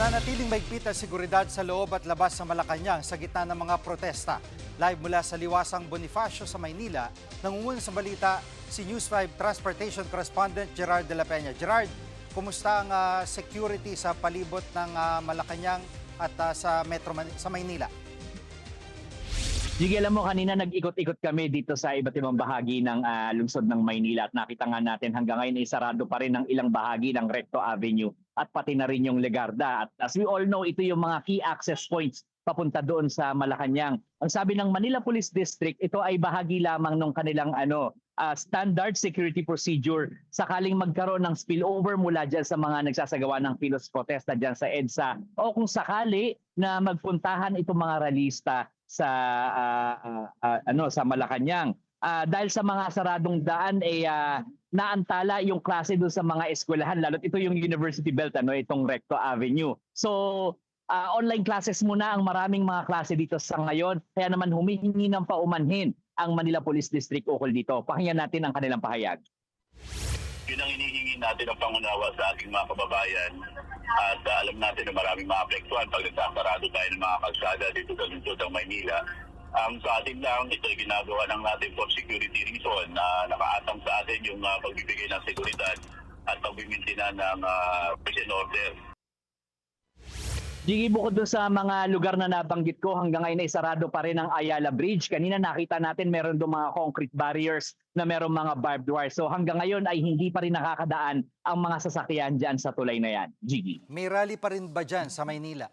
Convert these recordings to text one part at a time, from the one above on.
Nananatiling mahigpit ang seguridad sa loob at labas ng Malacanang sa gitna ng mga protesta. Live mula sa Liwasang Bonifacio sa Maynila, nangunguna sa balita si News 5 Transportation Correspondent Gerard de la Peña. Gerard, kumusta ang security sa palibot ng Malacanang at sa sa Maynila? Sige, alam mo, kanina nag-ikot-ikot kami dito sa iba't ibang bahagi ng lungsod ng Maynila at nakita nga natin hanggang ngayon ay sarado pa rin ang ilang bahagi ng Recto Avenue at pati na rin yung Legarda. At as we all know, ito yung mga key access points papunta doon sa Malacanang. Ang sabi ng Manila Police District, ito ay bahagi lamang ng kanilang standard security procedure sakaling magkaroon ng spillover mula dyan sa mga nagsasagawa ng pilos protesta dyan sa EDSA o kung sakali na magpuntahan itong mga ralista sa sa Malacanang. Dahil sa mga saradong daan naantala yung klase doon sa mga eskwelahan, lalo't ito yung University Belt, itong Recto Avenue. So online classes muna ang maraming mga klase dito sa ngayon, kaya naman humihingi ng paumanhin ang Manila Police District ukol dito. Pakinggan natin ang kanilang pahayag. Yun ang hinihingi natin ng pangunawa sa ating mga kababayan. At alam natin na maraming maapektuhan pag nagsasarado tayo ng mga kalsada dito sa lungsod ng Maynila. Sa atin lang, ito ay ginagawa ng natin for security reason na nakaatang sa atin yung pagbibigay ng seguridad at pagbimintina ng present order. Gigi, bukod doon sa mga lugar na nabanggit ko, hanggang ngayon ay sarado pa rin ang Ayala Bridge. Kanina nakita natin meron doon mga concrete barriers na meron mga barbed wire. So hanggang ngayon ay hindi pa rin nakakadaan ang mga sasakyan dyan sa tulay na yan. Gigi. May rally pa rin ba dyan sa Maynila?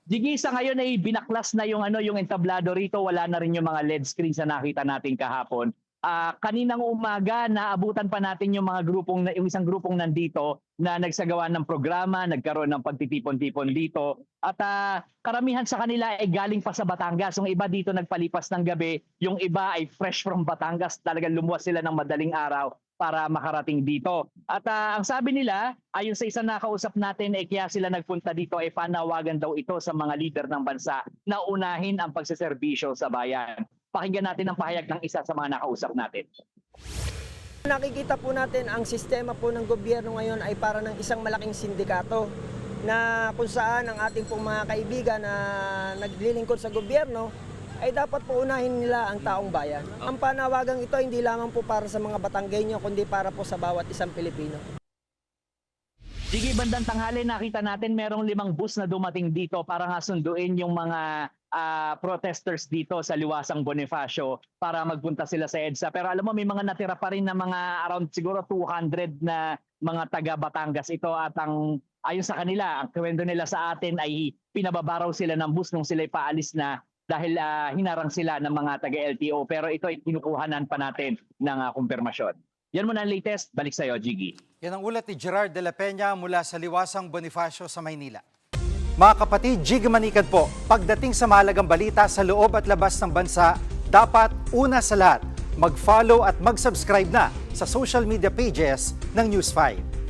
Gigi, sa ngayon ay binaklas na yung entablado rito. Wala na rin yung mga LED screens na nakita natin kahapon. Kaninang umaga, naabutan pa natin yung yung isang grupong nandito na nagsagawa ng programa, nagkaroon ng pagtitipon-tipon dito. At karamihan sa kanila ay galing pa sa Batangas. Yung iba dito nagpalipas ng gabi, yung iba ay fresh from Batangas. Talagang lumuwas sila ng madaling araw para makarating dito. At ang sabi nila, ayon sa isang nakausap natin, kaya sila nagpunta dito ay panawagan daw ito sa mga leader ng bansa na unahin ang pagseserbisyo sa bayan. Pakinggan natin ang pahayag ng isa sa mga nakausap natin. Nakikita po natin ang sistema po ng gobyerno ngayon ay para ng isang malaking sindikato na kung saan ang ating pong mga kaibigan na naglilingkod sa gobyerno ay dapat po unahin nila ang taong bayan. Ang panawagang ito hindi lamang po para sa mga Batanggenyo kundi para po sa bawat isang Pilipino. Sige, bandang tanghali nakita natin merong 5 bus na dumating dito para nga sunduin yung mga protesters dito sa Liwasang Bonifacio para magpunta sila sa EDSA. Pero alam mo, may mga natira pa rin na mga around siguro 200 na mga taga Batangas ito at ayon sa kanila, ang kwento nila sa atin ay pinababaraw sila ng bus nung sila paalis na dahil hinarang sila ng mga taga-LTO. Pero ito ay kinukuhanan pa natin ng kumpirmasyon. Yan muna ang latest. Balik sa iyo, Gigi. Yan ang ulat ni Gerard de la Peña mula sa Liwasang Bonifacio sa Maynila. Mga kapatid, Jig Manikan po, pagdating sa mahalagang balita sa loob at labas ng bansa, dapat una sa lahat, mag-follow at mag-subscribe na sa social media pages ng News 5.